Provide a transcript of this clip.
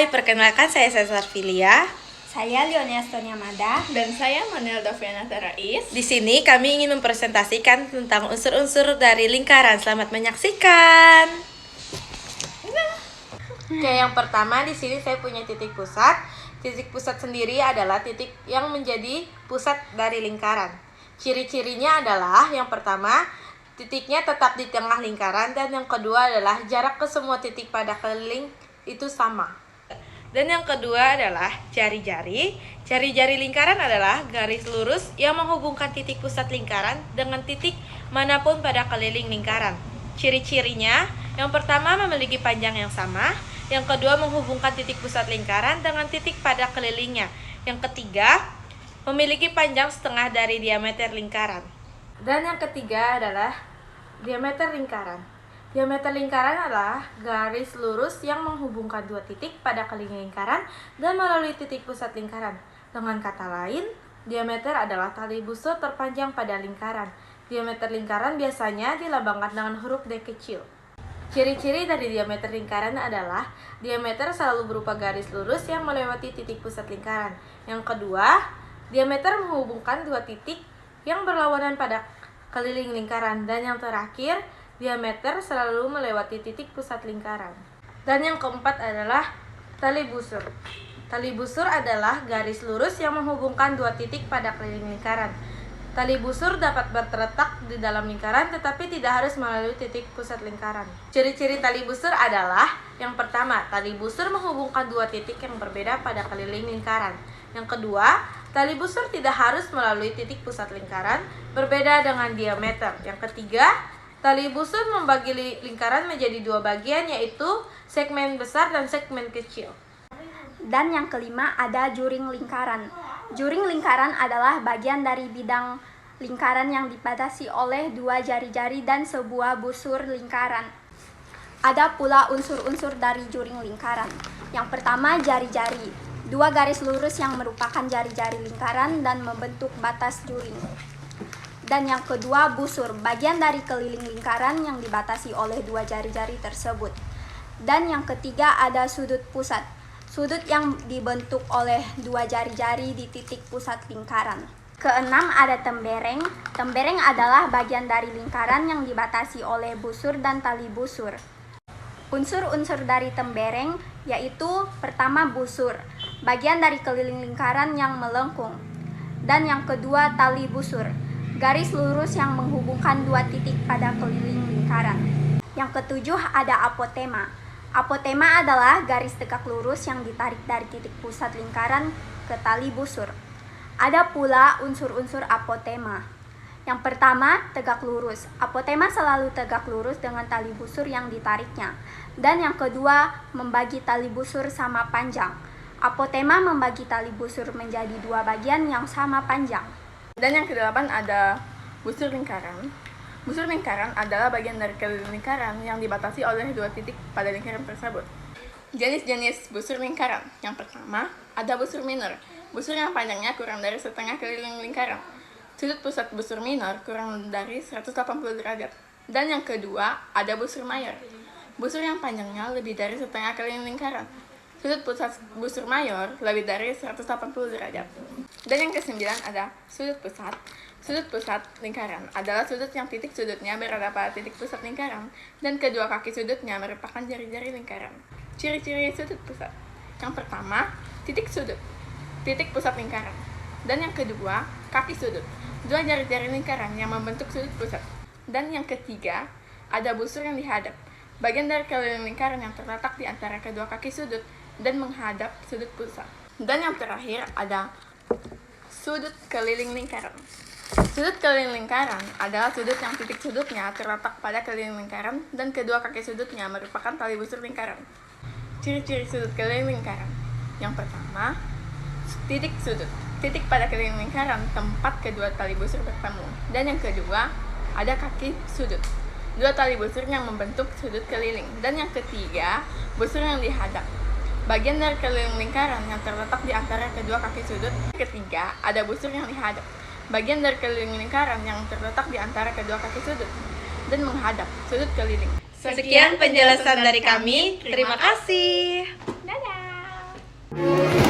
Hai, perkenalkan saya Cesar Filia. Saya Leonia Stonia Mada. Dan saya Manel Daviana Tarais. Di sini kami ingin mempresentasikan tentang unsur-unsur dari lingkaran. Selamat menyaksikan. Oke, yang pertama di sini saya punya titik pusat. Titik pusat sendiri adalah titik yang menjadi pusat dari lingkaran. Ciri-cirinya adalah yang pertama, titiknya tetap di tengah lingkaran, dan yang kedua adalah jarak ke semua titik pada keliling itu sama. Dan yang kedua adalah jari-jari. Jari-jari lingkaran adalah garis lurus yang menghubungkan titik pusat lingkaran dengan titik manapun pada keliling lingkaran. Ciri-cirinya, yang pertama memiliki panjang yang sama, yang kedua menghubungkan titik pusat lingkaran dengan titik pada kelilingnya, yang ketiga memiliki panjang setengah dari diameter lingkaran. Dan yang ketiga adalah diameter lingkaran. Diameter lingkaran adalah garis lurus yang menghubungkan dua titik pada keliling lingkaran dan melalui titik pusat lingkaran. Dengan kata lain, diameter adalah tali busur terpanjang pada lingkaran. Diameter lingkaran biasanya dilambangkan dengan huruf D kecil. Ciri-ciri dari diameter lingkaran adalah diameter selalu berupa garis lurus yang melewati titik pusat lingkaran. Yang kedua, diameter menghubungkan dua titik yang berlawanan pada keliling lingkaran. Dan yang terakhir, diameter selalu melewati titik pusat lingkaran. Dan yang keempat adalah tali busur. Tali busur adalah garis lurus yang menghubungkan dua titik pada keliling lingkaran. Tali busur dapat terletak di dalam lingkaran tetapi tidak harus melalui titik pusat lingkaran. Ciri-ciri tali busur adalah yang pertama, tali busur menghubungkan dua titik yang berbeda pada keliling lingkaran. Yang kedua, tali busur tidak harus melalui titik pusat lingkaran, berbeda dengan diameter. Yang ketiga, tali busur membagi lingkaran menjadi dua bagian, yaitu segmen besar dan segmen kecil. Dan yang kelima ada juring lingkaran. Juring lingkaran adalah bagian dari bidang lingkaran yang dibatasi oleh dua jari-jari dan sebuah busur lingkaran. Ada pula unsur-unsur dari juring lingkaran. Yang pertama, jari-jari. Dua garis lurus yang merupakan jari-jari lingkaran dan membentuk batas juring. Dan yang kedua, busur, bagian dari keliling lingkaran yang dibatasi oleh dua jari-jari tersebut. Dan yang ketiga ada sudut pusat, sudut yang dibentuk oleh dua jari-jari di titik pusat lingkaran. Keenam ada tembereng. Tembereng adalah bagian dari lingkaran yang dibatasi oleh busur dan tali busur. Unsur-unsur dari tembereng yaitu pertama busur, bagian dari keliling lingkaran yang melengkung. Dan yang kedua tali busur, garis lurus yang menghubungkan dua titik pada keliling lingkaran. Yang ketujuh ada apotema. Apotema adalah garis tegak lurus yang ditarik dari titik pusat lingkaran ke tali busur. Ada pula unsur-unsur apotema. Yang pertama, tegak lurus. Apotema selalu tegak lurus dengan tali busur yang ditariknya. Dan yang kedua, membagi tali busur sama panjang. Apotema membagi tali busur menjadi dua bagian yang sama panjang. Dan yang kedelapan ada busur lingkaran. Busur lingkaran adalah bagian dari keliling lingkaran yang dibatasi oleh dua titik pada lingkaran tersebut. Jenis-jenis busur lingkaran. Yang pertama, ada busur minor. Busur yang panjangnya kurang dari setengah keliling lingkaran. Sudut pusat busur minor kurang dari 180 derajat. Dan yang kedua, ada busur mayor. Busur yang panjangnya lebih dari setengah keliling lingkaran. Sudut pusat busur mayor lebih dari 180 derajat. Dan yang kesembilan ada sudut pusat. Sudut pusat lingkaran adalah sudut yang titik sudutnya berada pada titik pusat lingkaran dan kedua kaki sudutnya merupakan jari-jari lingkaran. Ciri-ciri sudut pusat. Yang pertama, titik sudut, titik pusat lingkaran. Dan yang kedua, kaki sudut, dua jari-jari lingkaran yang membentuk sudut pusat. Dan yang ketiga, ada busur yang dihadap, bagian dari keliling lingkaran yang terletak di antara kedua kaki sudut dan menghadap sudut pusat. Dan yang terakhir ada sudut keliling lingkaran. Sudut keliling lingkaran adalah sudut yang titik sudutnya terletak pada keliling lingkaran dan kedua kaki sudutnya merupakan tali busur lingkaran. Ciri-ciri sudut keliling lingkaran. Yang pertama, titik sudut, titik pada keliling lingkaran tempat kedua tali busur bertemu. Dan yang kedua, ada kaki sudut, dua tali busur yang membentuk sudut keliling. Dan yang ketiga, busur yang dihadap, bagian dari keliling lingkaran yang terletak di antara kedua kaki sudut. Ketiga, ada busur yang dihadap, bagian dari keliling lingkaran yang terletak di antara kedua kaki sudut dan menghadap sudut keliling. Sekian penjelasan dari kami. Terima kasih. Dadah! Thank you.